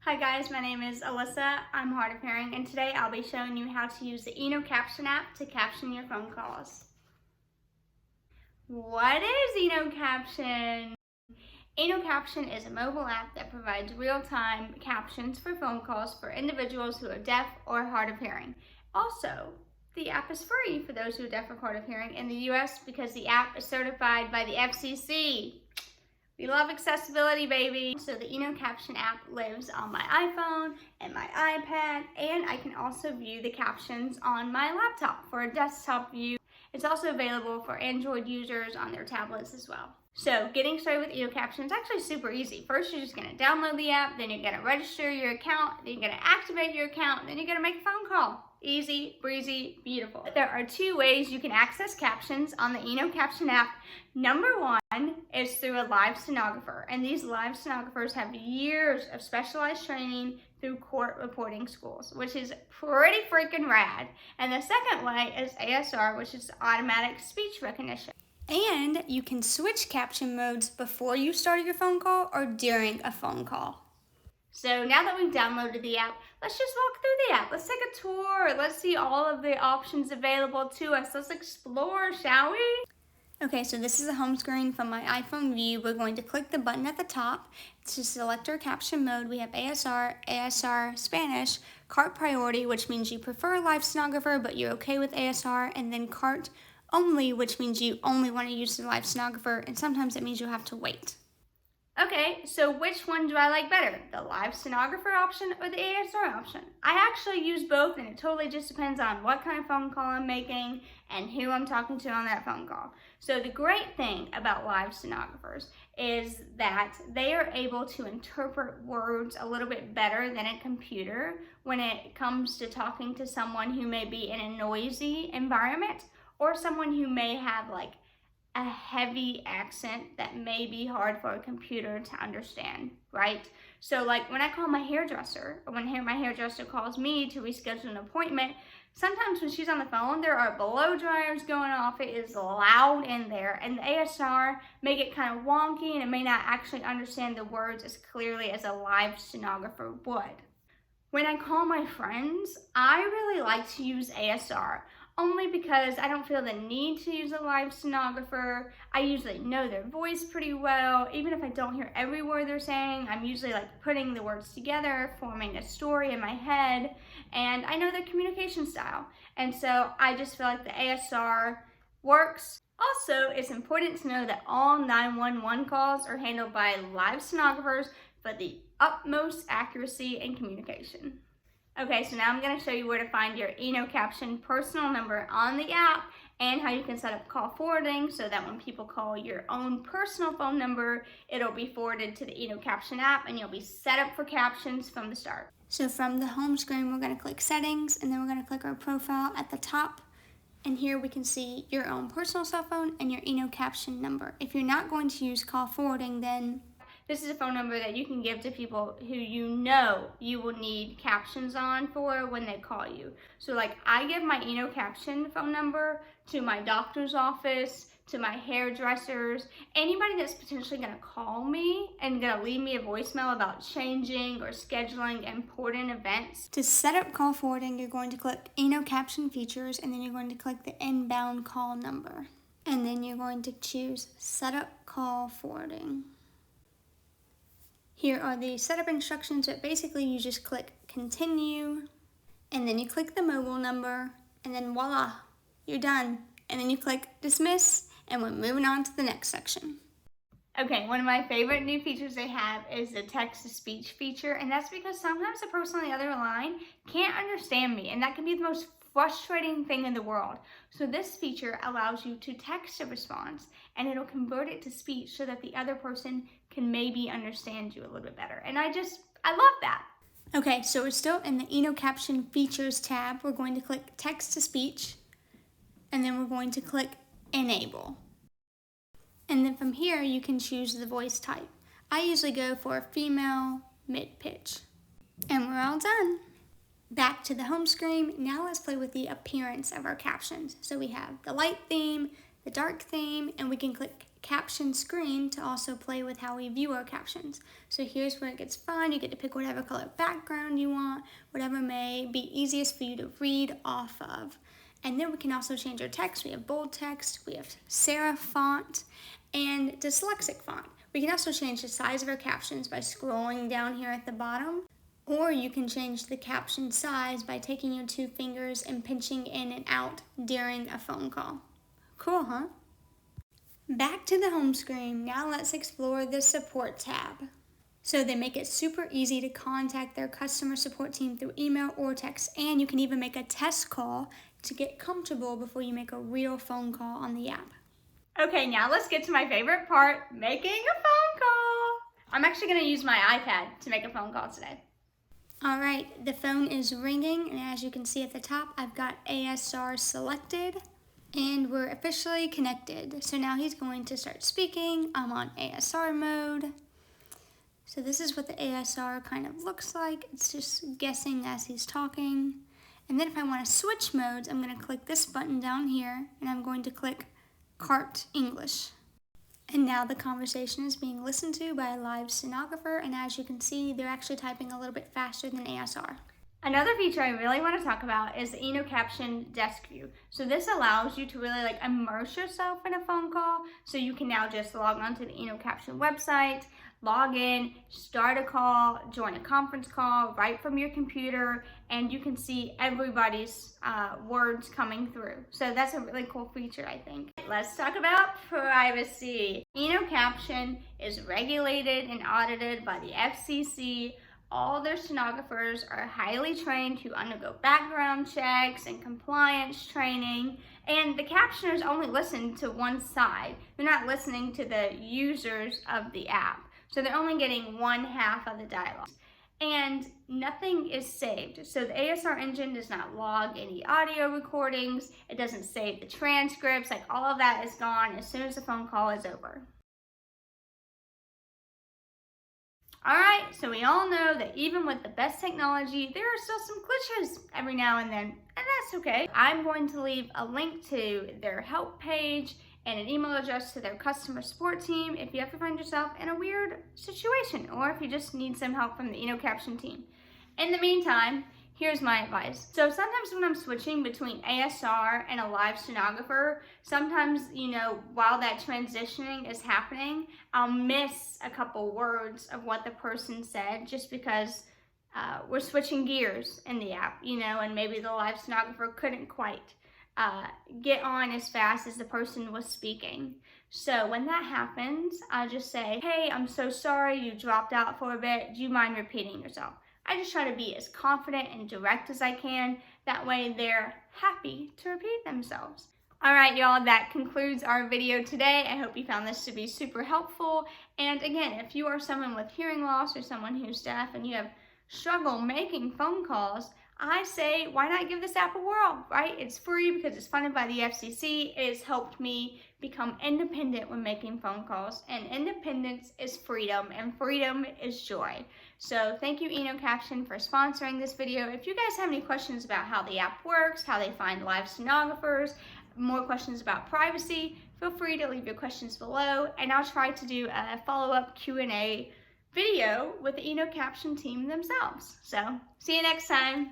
Hi guys, my name is Alyssa. I'm hard of hearing, and today I'll be showing you how to use the Innocaption app to caption your phone calls. What is Innocaption? Innocaption is a mobile app that provides real-time captions for phone calls for individuals who are deaf or hard of hearing. Also, the app is free for those who are deaf or hard of hearing in the US because the app is certified by the FCC. We love accessibility, baby. So the Innocaption app lives on my iPhone and my iPad, and I can also view the captions on my laptop for a desktop view. It's also available for Android users on their tablets as well. So getting started with Innocaption is actually super easy. First, you're just gonna download the app, then you're gonna register your account, then you're gonna activate your account, then you're gonna make a phone call. Easy, breezy, beautiful. There are two ways you can access captions on the Innocaption app. Number one is through a live stenographer, and these live stenographers have years of specialized training through court reporting schools, which is pretty freaking rad. And the second way is ASR, which is automatic speech recognition. And you can switch caption modes before you start your phone call or during a phone call. So now that we've downloaded the app, let's just walk through the app. Let's take a tour. Let's see all of the options available to us. Let's explore, shall we? Okay, so this is the home screen from my iPhone view. We're going to click the button at the top to select our caption mode. We have ASR, ASR Spanish, cart priority, which means you prefer a live stenographer, but you're okay with ASR, and then cart only, which means you only want to use the live stenographer, and sometimes it means you have to wait. Okay, so which one do I like better? The live stenographer option or the ASR option? I actually use both, and it totally just depends on what kind of phone call I'm making and who I'm talking to on that phone call. So the great thing about live stenographers is that they are able to interpret words a little bit better than a computer when it comes to talking to someone who may be in a noisy environment or someone who may have like a heavy accent that may be hard for a computer to understand, right? So like when I call my hairdresser, or when my hairdresser calls me to reschedule an appointment, sometimes when she's on the phone, there are blow dryers going off. It is loud in there, and the ASR make it kind of wonky, and it may not actually understand the words as clearly as a live stenographer would. When I call my friends, I really like to use ASR, only because I don't feel the need to use a live stenographer. I usually know their voice pretty well. Even if I don't hear every word they're saying, I'm usually like putting the words together, forming a story in my head, and I know their communication style. And so I just feel like the ASR works. Also, it's important to know that all 911 calls are handled by live stenographers for the utmost accuracy and communication. Okay, so now I'm going to show you where to find your Innocaption personal number on the app and how you can set up call forwarding so that when people call your own personal phone number, it'll be forwarded to the Innocaption app and you'll be set up for captions from the start. So from the home screen, we're going to click settings, and then we're going to click our profile at the top. And here we can see your own personal cell phone and your Innocaption number. If you're not going to use call forwarding, then this is a phone number that you can give to people who you know you will need captions on for when they call you. So like I give my Innocaption phone number to my doctor's office, to my hairdressers, anybody that's potentially gonna call me and gonna leave me a voicemail about changing or scheduling important events. To set up call forwarding, you're going to click Innocaption features, and then you're going to click the inbound call number. And then you're going to choose set up call forwarding. Here are the setup instructions, but basically you just click continue, and then you click the mobile number, and then voila, you're done. And then you click dismiss, and we're moving on to the next section. Okay, one of my favorite new features they have is the text-to-speech feature, and that's because sometimes the person on the other line can't understand me, and that can be the most frustrating thing in the world. So this feature allows you to text a response, and it'll convert it to speech so that the other person can maybe understand you a little bit better. And I love that. Okay, so we're still in the Innocaption features tab. We're going to click text to speech, and then we're going to click enable. And then from here, you can choose the voice type. I usually go for female mid-pitch. And we're all done. Back to the home screen. Now let's play with the appearance of our captions. So we have the light theme, the dark theme, and we can click caption screen to also play with how we view our captions. So here's where it gets fun. You get to pick whatever color background you want, whatever may be easiest for you to read off of. And then we can also change our text. We have bold text, we have serif font, and dyslexic font. We can also change the size of our captions by scrolling down here at the bottom, or you can change the caption size by taking your 2 fingers and pinching in and out during a phone call. Cool, huh? Back to the home screen. Now let's explore the support tab. So they make it super easy to contact their customer support team through email or text, and you can even make a test call to get comfortable before you make a real phone call on the app. Okay, now let's get to my favorite part, making a phone call. I'm actually going to use my iPad to make a phone call today. All right, the phone is ringing, and as you can see at the top, I've got ASR selected, and we're officially connected. So now he's going to start speaking. I'm on ASR mode. So this is what the ASR kind of looks like. It's just guessing as he's talking. And then if I want to switch modes, I'm going to click this button down here, and I'm going to click Cart English. And now the conversation is being listened to by a live stenographer, and as you can see, they're actually typing a little bit faster than ASR. Another feature I really want to talk about is the Innocaption Deskview. So this allows you to really immerse yourself in a phone call. So you can now just log on to the Innocaption website, log in, start a call, join a conference call right from your computer, and you can see everybody's words coming through. So that's a really cool feature, I think. Let's talk about privacy. Innocaption is regulated and audited by the FCC. All their stenographers are highly trained to undergo background checks and compliance training, and the captioners only listen to one side. They're not listening to the users of the app, so they're only getting one half of the dialogue. And nothing is saved. So the ASR engine does not log any audio recordings, it doesn't save the transcripts, all of that is gone as soon as the phone call is over. Alright, so we all know that even with the best technology, there are still some glitches every now and then, and that's okay. I'm going to leave a link to their help page and an email address to their customer support team if you ever find yourself in a weird situation, or if you just need some help from the Innocaption team. In the meantime, here's my advice. So sometimes when I'm switching between ASR and a live stenographer, sometimes, while that transitioning is happening, I'll miss a couple words of what the person said just because we're switching gears in the app, and maybe the live stenographer couldn't quite get on as fast as the person was speaking. So when that happens, I'll just say, hey, I'm so sorry you dropped out for a bit. Do you mind repeating yourself? I just try to be as confident and direct as I can. That way they're happy to repeat themselves. All right, y'all, that concludes our video today. I hope you found this to be super helpful. And again, if you are someone with hearing loss or someone who's deaf and you have struggle making phone calls, I say, why not give this app a whirl, right? It's free because it's funded by the FCC. It has helped me become independent when making phone calls, and independence is freedom, and freedom is joy. So thank you, Innocaption, for sponsoring this video. If you guys have any questions about how the app works, how they find live stenographers, more questions about privacy, feel free to leave your questions below, and I'll try to do a follow-up Q&A video with the Innocaption team themselves. So see you next time.